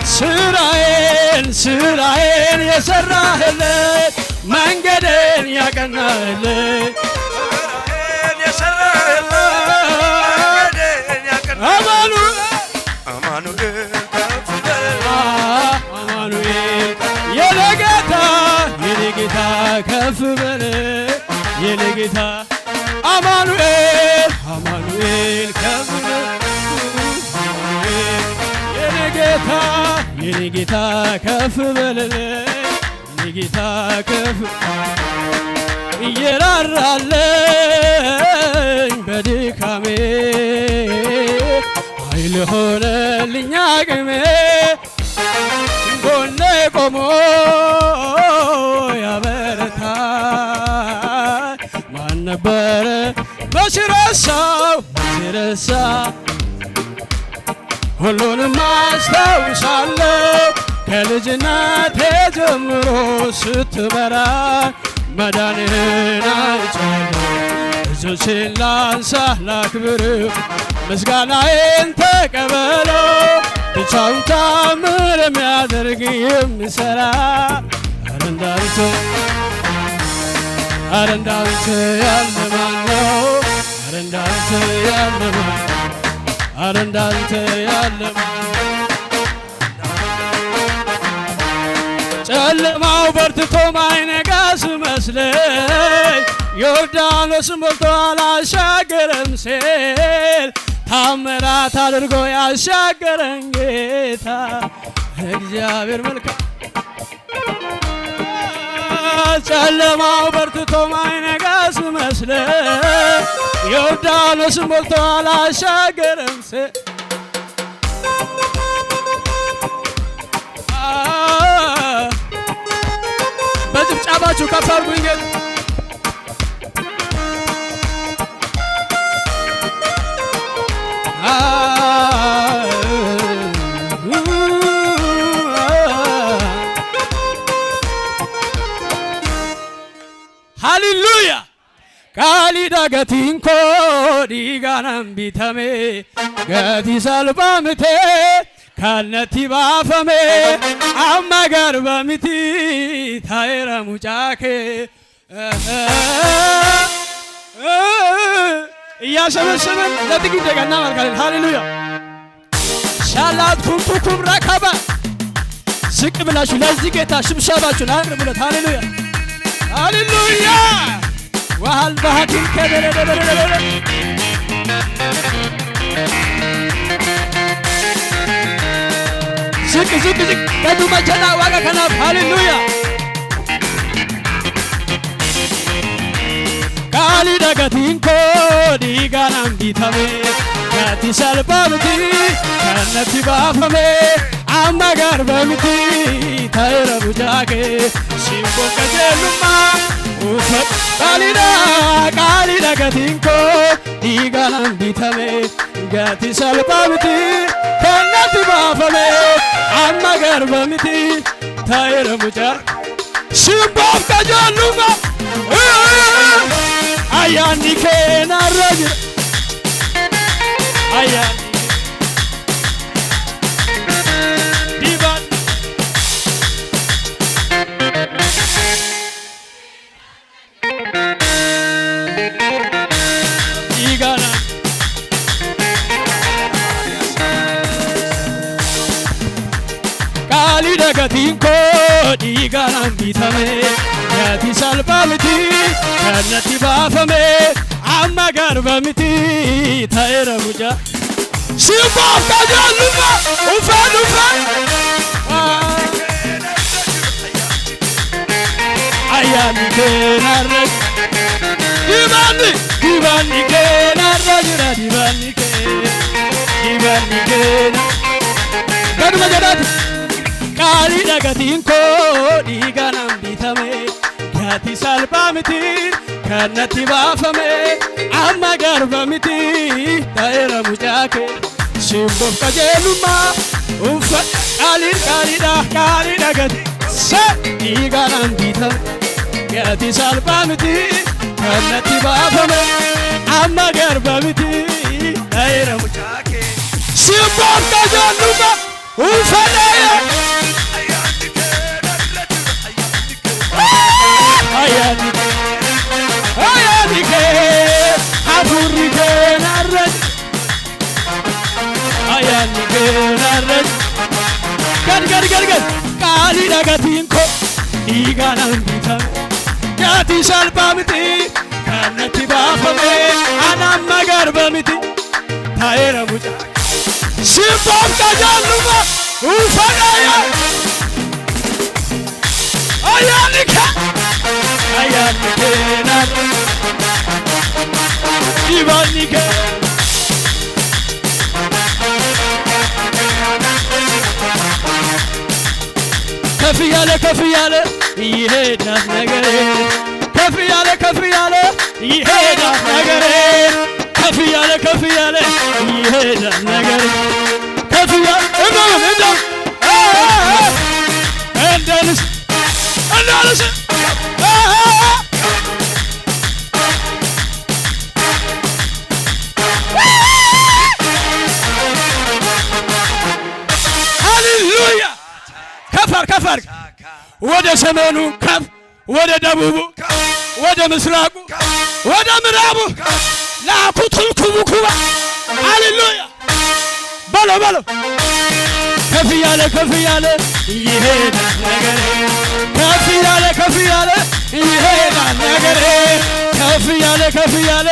ስራዬን የሰራህልኝ መንገዴን ያቀናህልኝ ስራዬን የሰራህልኝ መንገዴን ያቀናህልኝ አማኑኤል ከፍ በል አማኑኤል የኔ ጌታ ከፍ በል የኔ ጌታ አማኑኤል ከፍ በል የኔ ጌታ ከፍ በል የኔ ጌታ ከፍ እየራራለኝ በድካሜ ኃይል ሆነልኝ አቅሜ ጎኔ ቆሞ ያበረታኝ ማን ነበረ መች ረሳው ሁሉንም አስታውሳለሁ ከልጅነቴ ጀምሮ ስትመራኝ መዳንህን አይቻለሁ እጆቼን ላንሳ ላክብር ምስጋናዬን ተቀበለው ብቻውን ታምር የሚያደርግ የሚሠራ ኧረ እንዳንተ ያለ ማን ነው? ኧረ እንዳንተ ያለ ማን ነው? ኧረ እንዳንተ ያለ ጨለማው በርትቶ ማይነጋ ስመስለኝ ዮርዳኖስ ሞልቶ አላሻገረም ሲል ታምራት አድርጎ ያሻገረኝ ጌታ እግዚአብሔር መልካም ጨለማው በርትቶ ማይነጋ ስመስለኝ ዮርዳኖስ ሞልቶ አላሻገረም ሲል በጭብጨባችሁ ከፍ አድርጉኝ ሃሌሉያ ቃሊዳ ገቲንኮ ዲጋናም ቢተሜ ገቲ ሰልባምቴ ካልነቲ ባፈሜ አማ ገርበሚቲ ታይረ ሙጫኬ እያሸበሸበን ለጥቂት ደቂቃ እናመልካለን። ሃሌሉያ ሻላት ኩምኩኩም ረከበ ዝቅ ብላችሁ ለዚህ ጌታ ሽብሸባችሁን አቅርቡለት። ሃሌሉያ ሃሌሉያ ዋል ባህቲን ከደረደረደረ ዝቅ ከዱ መቸና ዋጋ ከናፍ ሃሌሉያ ቃሊ ደገቲንኮ ዲጋናም ቢተሜ ገቲ ሰልባምቲ ከነቲ ባፈሜ አማ ገርበምቲ ታይረ ቡጃኬ ሲምቦ ቀጀሉማ ኡፈት ቃሊ ደገቲንኮ ዲጋናም ቢተሜ ገቲ ሰልባምቲ ከነቲ ባፈሜ አማ ገርበምቲ ታይረ ቡጃኬ ሲምቦ ቀጀሉማ ayani kena rajir ayani divan igana kali dagatin ko igana bitame gati salpamiti kannati baafame amma garbamiti taera buja simba kajaluma ufa ayani kenarra divani kenarra jira divani kena gaduma jadati kali dagatin ko diganam bitame gati salpamiti kannati baafame amma garbamiti taera mucaake simbo kajeluma ufa kalida gati se diganam bitame gati salpamiti kannati baafame amma garbamiti taera mucaake simbo kajeluma ufa ገርገር ቃሊ ነገቲንኮ ኢጋናን ቢታ ያቲ ሻልባምቲ ከነቲ ባፈሜ አናማ ገርበምቲ ታየረ ሙጫ ሽባም ታጃሉማ ኡፈናያ አያልከ አያልከና ይባልከ ከፍ ያለ ይሄዳል ነገሬ ከፍ ያለ ይሄዳል ነገሬ ከፍ ያለ ይሄዳል ነገሬ ከፍ ያለ እንዳልስ ሃሌሉያ ከፈር ወደ ሰሜኑ ከፍ ወደ ደቡቡ ወደ ምስራቁ ወደ ምዕራቡ ላኩቱል ኩቡኩባ ሃሌሉያ በሎ ከፍ ያለ ይሄዳል ነገሬ ከፍ ያለ ይሄዳል ነገሬ ከፍ ያለ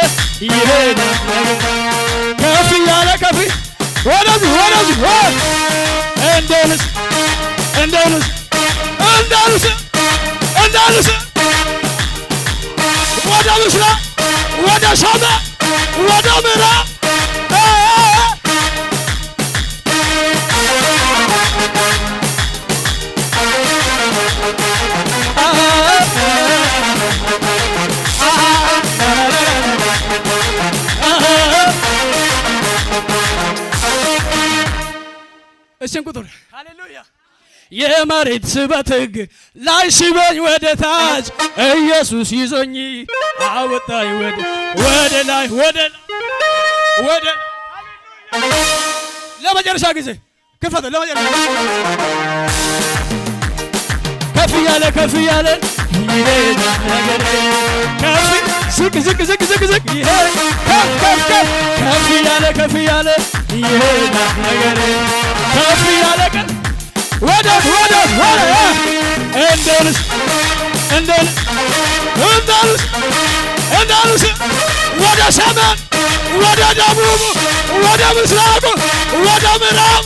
ይሄዳል ነገሬ ከፍ ወደዚህ እንዳልስ ወደ ምስራቅ ወደ ሰሜን ወደ ምዕራብ እሺን ቁጥር ሃሌሉያ የመሬት ስበት ሕግ ላይ ሲበኝ ወደ ታች ኢየሱስ ይዞኝ አወጣኝ ወደ ላይ ለመጨረሻ ጊዜ ክፈት ለመጨረሻ ከፍ ያለ ይሄዳል ነገሬ ዝቅ ይሄዳል ከፍ ያለ ይሄዳል ነገሬ ከፍ ያለ ወደ እንዳልስ ወደ ሰሜን ወደ ደቡብ ወደ ምስራቅ ወደ ምዕራብ